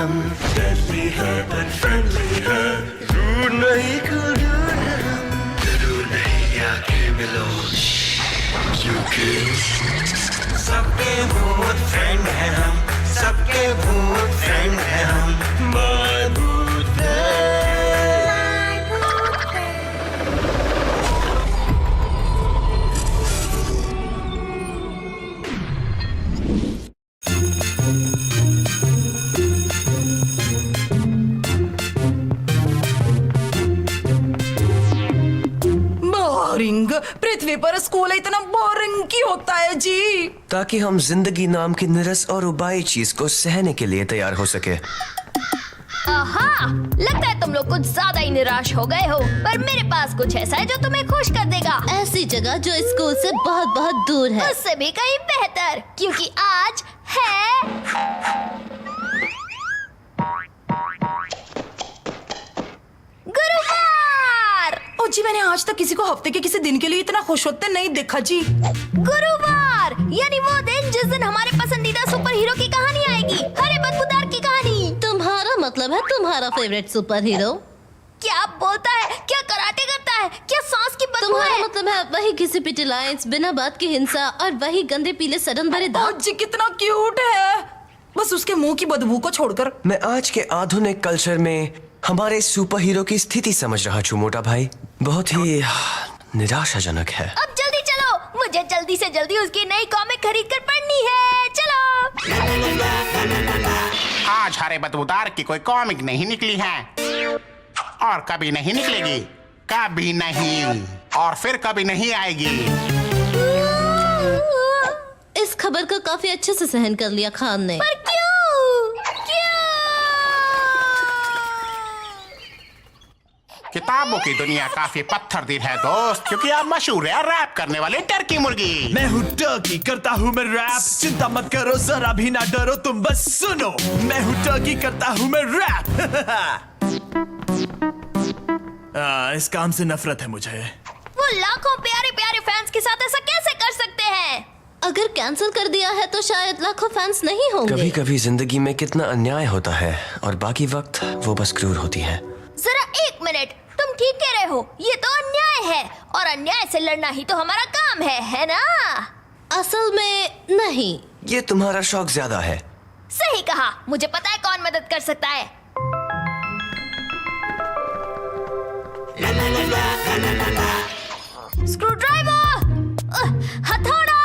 हम, डरली है पर फ्रेंडली है, रूड नहीं cool dude है हम, जरूर नहीं आके मिलो, क्योंकि सबके भूत फ्रेंड है हम, सबके भूत फ्रेंड है हम, My भूत बोरिंग। पृथ्वी पर स्कूल इतना बोरिंग क्यों होता है जी? ताकि हम जिंदगी नाम की निरस और उबाई चीज को सहने के लिए तैयार हो सके। आहा, लगता है तुम लोग कुछ ज्यादा ही निराश हो गए हो, पर मेरे पास कुछ ऐसा है जो तुम्हें खुश कर देगा। ऐसी जगह जो स्कूल से बहुत बहुत दूर है। उससे भी कहीं बेहतर, क्योंकि आज है गुरुवार। ओ जी, मैंने आज तक किसी को हफ्ते के किसी दिन के लिए इतना खुश होते नहीं देखा जी। गुरुवार यानी वो दिन जिस दिन हमारे पसंदीदा सुपर हीरो की कहानी आएगी, हरे बदबूदार की कहानी। तुम्हारा मतलब है तुम्हारा फेवरेट सुपर हीरो? क्या बोलता है? क्या कराटे करता है? क्या सांस की बदबू तुम्हारा है? मतलब है वही घिसी पिटी लाइंस, बिना बात की हिंसा और वही गंदे पीले सड़न भरे ओ दांत। जी, कितना क्यूट है, बस उसके मुंह की बदबू को छोड़कर। मैं आज के आधुनिक कल्चर में हमारे सुपर हीरो की स्थिति समझ रहा हूँ मोटा भाई, बहुत ही निराशाजनक है। अब जल्दी चलो, मुझे जल्दी से जल्दी उसकी नई कॉमिक खरीद कर पढ़नी है। चलो। आज हरे बदबूदार की कोई कॉमिक नहीं निकली है और कभी नहीं निकलेगी, कभी नहीं, और फिर कभी नहीं आएगी। इस खबर को काफी अच्छे से सहन कर लिया खान ने। पर क्यों? क्यों? किताबों की दुनिया काफी पत्थरदिल है दोस्त, क्योंकि आप मशहूर है रैप करने वाले टर्की मुर्गी। मैं हूँ टर्की, करता हूँ मैं रैप, चिंता मत करो जरा भी ना डरो, तुम बस सुनो। मैं हूँ टर्की, करता हूँ मैं रैप। इस काम से नफरत है मुझे। वो लाखों प्यारे प्यारे फैंस के साथ ऐसा कैसे कर सकते हैं? अगर कैंसिल कर दिया है तो शायद लाखों फैंस नहीं होंगे। कभी कभी जिंदगी में कितना अन्याय होता है और बाकी वक्त वो बस क्रूर होती है। जरा एक मिनट, तुम ठीक कह रहे हो, ये तो अन्याय है और अन्याय से लड़ना ही तो हमारा काम है ना? असल में नहीं, ये तुम्हारा शौक ज्यादा है। सही कहा, मुझे पता है कौन मदद कर सकता है। स्क्रू ड्राइवर, हथौड़ा।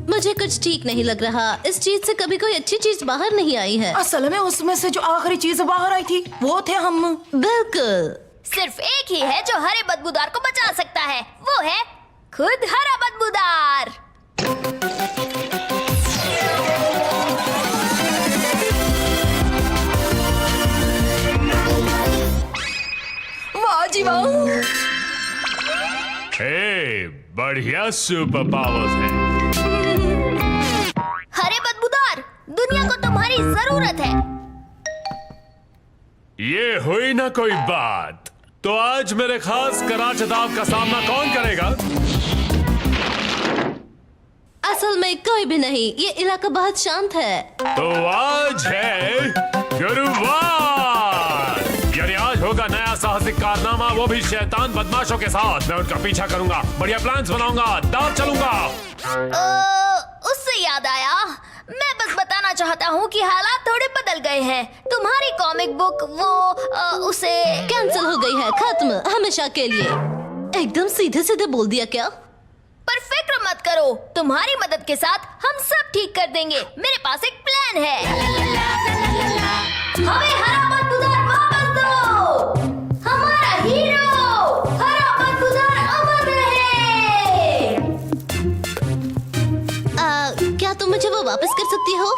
मुझे कुछ ठीक नहीं लग रहा। इस चीज से कभी कोई अच्छी चीज बाहर नहीं आई है। असल में उसमें से जो आखिरी चीज बाहर आई थी वो थे हम। बिल्कुल। सिर्फ एक ही है जो हरे बदबूदार को बचा सकता है, वो है खुद हरा बदबूदार। वाह जी वाह। हे, बढ़िया सुपर पावर्स है। हरे बदबूदार, दुनिया को तुम्हारी जरूरत है। ये हुई ना कोई बात, तो आज मेरे खास कराचे दाव का सामना कौन करेगा? असल में कोई भी नहीं, ये इलाका बहुत शांत है। तो आज है गुरुवार, यानी आज होगा नया साहसिक कारनामा, वो भी शैतान बदमाशों के साथ। मैं उनका पीछा करूंगा, बढ़िया प्लान्स बनाऊंगा, दाव चलूंगा। उससे याद आया, मैं बस बताना चाहता हूँ कि हालात थोड़े बदल गए हैं। तुम्हारी कॉमिक बुक उसे कैंसिल हो गई है, खत्म, हमेशा के लिए। एकदम सीधे सीधे बोल दिया क्या? पर फिक्र मत करो, तुम्हारी मदद के साथ हम सब ठीक कर देंगे। मेरे पास एक प्लान है। हमें हरा बदबूदार वापस दो। हमारा हीरो हरा बदबूदार अमर रहे। क्या तुम मुझे वो वापस कर सकती हो?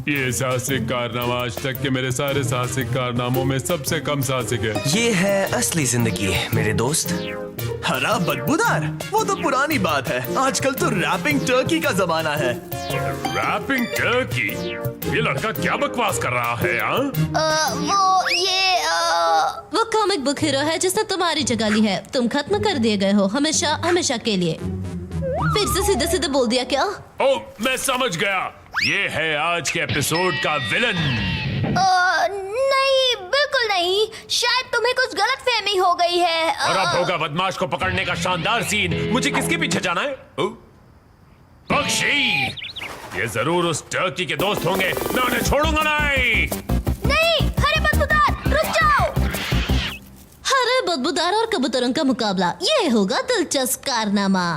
ये साहसिक कारनामा आज तक के मेरे सारे साहसिक कारनामों में सबसे कम साहसिक है। ये है असली जिंदगी मेरे दोस्त। हरा बदबूदार, वो तो पुरानी बात है। आजकल तो रैपिंग टर्की का जमाना है। Wrapping turkey? ये लड़का क्या बकवास कर रहा है? हाँ? वो ये वो कॉमिक बुक हीरो है जिसने तुम्हारी जगह ली है। तुम खत्म कर दिए गए हो, हमेशा हमेशा के लिए। फिर से सीधे सीधे बोल दिया क्या? ओ, मैं समझ गया। ये है आज के एपिसोड का विलन। नहीं, बिल्कुल नहीं। शायद तुम्हें कुछ गलतफहमी हो गई है। और अब होगा बदमाश को पकड़ने का शानदार सीन। मुझे किसके पीछे जाना है? पक्षी, ये जरूर उस टर्की के दोस्त होंगे। मैं उन्हें छोड़ूंगा नहीं, हरे बदबूदार, रुक जाओ। हरे बदबूदार और कबूतरों का मुकाबला, ये होगा दिलचस्प कारनामा।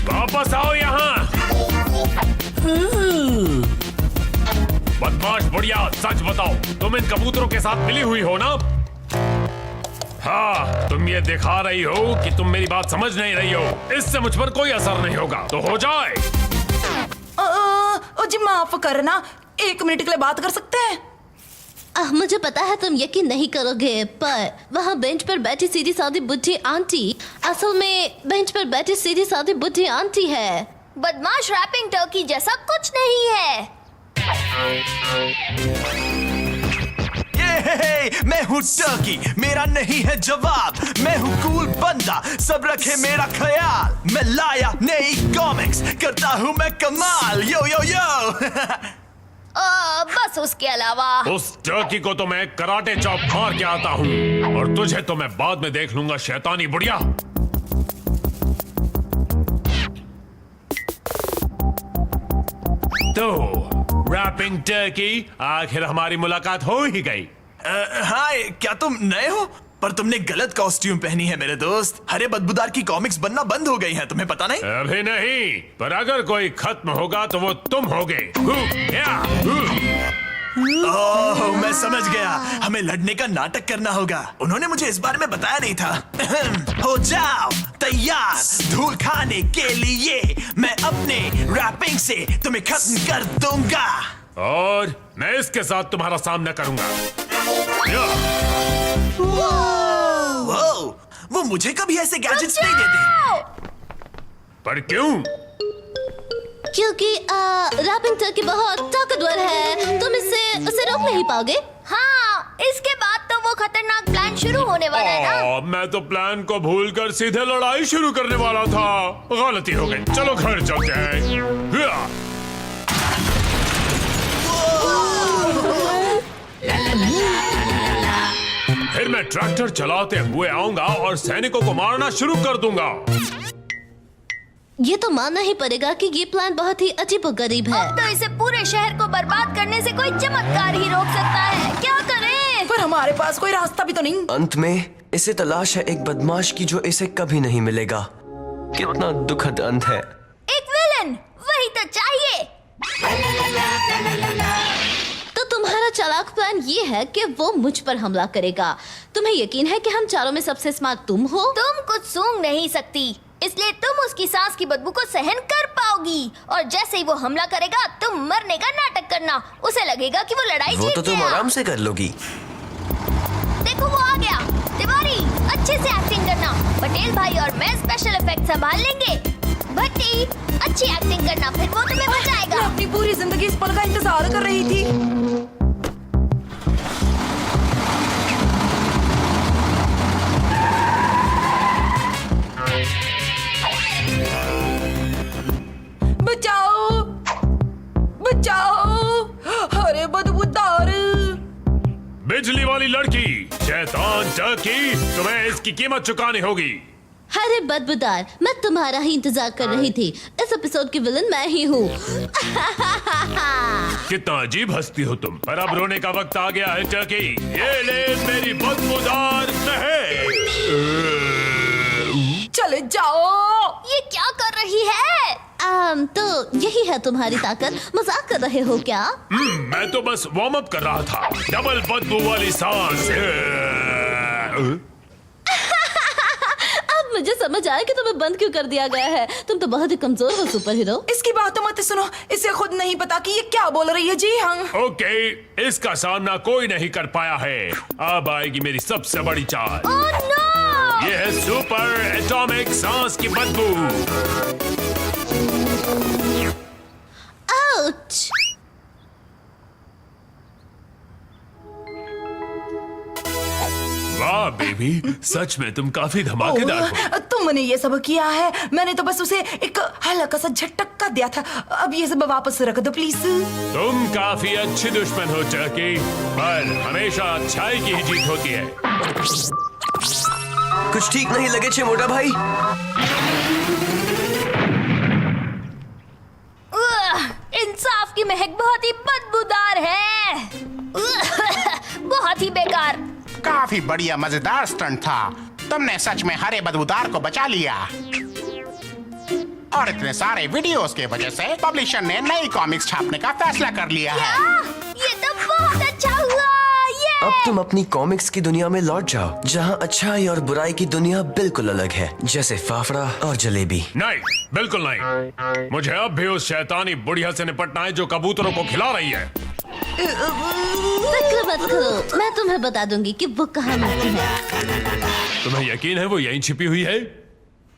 वापस आओ यहाँ। बदमाश बुढ़िया, सच बताओ, तुम इन कबूतरों के साथ मिली हुई हो ना? हाँ, तुम ये दिखा रही हो कि तुम मेरी बात समझ नहीं रही हो। इससे मुझ पर कोई असर नहीं होगा, तो हो जाए। जी माफ करना, 1 मिनट के लिए बात कर सकते हैं? मुझे पता है तुम यकीन नहीं करोगे, पर वहाँ बेंच पर बैठी सीधी सादी बुढ़ी आंटी असल में बेंच पर बैठी सीधी सादी बुढ़ी आंटी है। बदमाश रैपिंग टर्की जैसा कुछ नहीं है। ये मैं हूँ टर्की, मेरा नहीं है जवाब। मैं हूँ कूल बंदा, सब रखे मेरा ख्याल। मैं लाया नई कॉमिक्स, करता हूँ मैं कमाल। यो यो यो बस उसके अलावा उस टर्की को तो मैं कराटे चॉप मार के आता हूँ, और तुझे तो मैं बाद में देख लूंगा, शैतानी बुढ़िया। तो रैपिंग टर्की, आखिर हमारी मुलाकात हो ही गई। हाय, क्या तुम नए हो? पर तुमने गलत कॉस्ट्यूम पहनी है मेरे दोस्त। हरे बदबूदार की कॉमिक्स बनना बंद हो गई हैं, तुम्हें पता नहीं? अभी नहीं, पर अगर कोई खत्म होगा तो वो तुम होगे। ओह, मैं समझ गया। हमें लड़ने का नाटक करना होगा। उन्होंने मुझे इस बारे में बताया नहीं था। हो जाओ तैयार धूल खाने के लिए। मैं अपने रैपिंग से तुम्हें खत्म कर दूंगा, और मैं इसके साथ तुम्हारा सामना करूंगा। वो मुझे कभी ऐसे गैजेट्स नहीं देते। पर क्यों? क्योंकि रैपिंग टर्की बहुत ताकतवर है, तुम उसे रोक नहीं पाओगे। हाँ, इसके बाद तो वो खतरनाक प्लान शुरू होने वाला है ना। मैं तो प्लान को भूलकर सीधे लड़ाई शुरू करने वाला था। गलती हो गई, चलो घर चलते हैं। फिर मैं ट्रैक्टर चलाते हुए आऊंगा और सैनिकों को मारना शुरू कर दूंगा। ये तो मानना ही पड़ेगा कि ये प्लान बहुत ही अजीबोगरीब है। अब तो इसे पूरे शहर को बर्बाद करने से कोई चमत्कार ही रोक सकता है। क्या करें? पर हमारे पास कोई रास्ता भी तो नहीं। अंत में इसे तलाश है एक बदमाश की जो इसे कभी नहीं मिलेगा। कितना दुखद अंत है। एक विलन, वही तो चाहिए। तो तुम्हारा चालाक प्लान ये है कि वो मुझ पर हमला करेगा। तुम्हें यकीन है कि हम चारों में सबसे स्मार्ट तुम हो? तुम कुछ सूंघ नहीं सकती, इसलिए तुम उसकी सांस की बदबू को सहन कर पाओगी। और जैसे ही वो हमला करेगा, तुम मरने का नाटक करना। उसे लगेगा कि वो लड़ाई वो जीत तो तुम गया। आराम से कर लोगी। देखो वो आ गया। तिवारी, अच्छे से एक्टिंग करना। पटेल भाई और मैं स्पेशल इफेक्ट संभाल लेंगे। भट्टी, अच्छी एक्टिंग करना, फिर वो तुम्हें बचाएगा। मैं अपनी पूरी जिंदगी इस पल का इंतजार कर रही थी। बचाओ, बचाओ, अरे बदबूदार। बिजली वाली लड़की, शैतान टर्की, तुम्हें इसकी कीमत चुकानी होगी। अरे बदबूदार, मैं तुम्हारा ही इंतजार कर रही थी। इस एपिसोड की विलन मैं ही हूँ। कितना अजीब हंसती हो तुम। पर अब रोने का वक्त आ गया है टर्की। ये ले मेरी बदबूदार शहर। चले जाओ। ये क्या कर रही है? तो यही है तुम्हारी ताकत। मजाक कर रहे हो क्या? मैं तो बस वार्म अप कर रहा था। डबल बदबू वाली सांस। अब मुझे समझ आया कि तुम्हें बंद क्यों कर दिया गया है। तुम तो बहुत ही कमजोर हो सुपर हीरो। इसकी बात मत सुनो, इसे खुद नहीं पता कि ये क्या बोल रही है जी। हाँ ओके, इसका सामना कोई नहीं कर पाया है। अब आएगी मेरी सबसे बड़ी चाल। Oh no! ये है सुपर एटॉमिक सांस की बदबू। आउच! वाह बेबी, सच में तुम काफी धमाकेदार हो। तुमने ये सब किया है, मैंने तो बस उसे एक हल्का सा झटका दिया था। अब ये सब वापस रख दो प्लीज। तुम काफी अच्छी दुश्मन हो चकी, पर हमेशा अच्छाई की ही जीत होती है। कुछ ठीक नहीं लगे छे मोटा भाई। इंसाफ की महक बहुत ही बदबूदार है। बहुत ही बेकार। काफी बढ़िया मजेदार स्टंट था। तुमने सच में हरे बदबूदार को बचा लिया। और इतने सारे वीडियोस के वजह से पब्लिशर ने नई कॉमिक्स छापने का फैसला कर लिया है। ये तो बहुत अच्छा हुआ। ये अब तुम अपनी कॉमिक्स की दुनिया में लौट जाओ, जहाँ अच्छाई और बुराई की दुनिया बिल्कुल अलग है, जैसे फाफड़ा और जलेबी। नहीं, बिल्कुल नहीं। मुझे अब भी उस शैतानी बुढ़िया से निपटना है जो कबूतरों को खिला रही है। फिक्र मत करो, मैं तुम्हें बता दूंगी कि वो कहाँ मिलती है। तुम्हें यकीन है वो यहीं छिपी हुई है?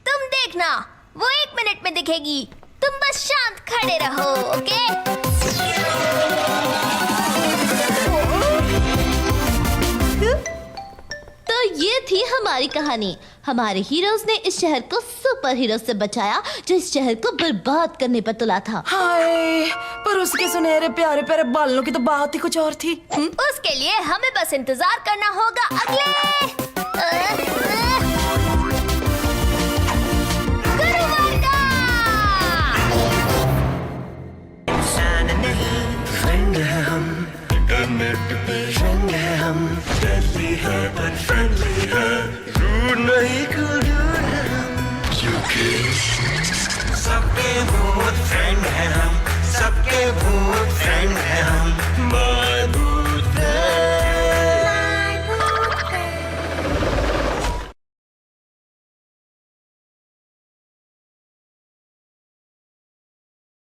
तुम देखना, वो 1 मिनट में दिखेगी। तुम बस शांत खड़े रहो, ओके? तो ये थी हमारी कहानी। हमारे हीरोज ने इस शहर को सुपर हीरो से बचाया जो इस शहर को बर्बाद करने पर तुला था। हाय, पर उसके सुनहरे प्यारे प्यारे बालों की तो बात ही कुछ और थी। उसके लिए हमें बस इंतजार करना होगा अगले गुरुवार का। इंसान नहीं फ्रेंड है हम, इंटरनेट पे रंग है हम, डेडली है पर फ्रेंडली है, रूड नहीं cool dude है हम, क्योंकि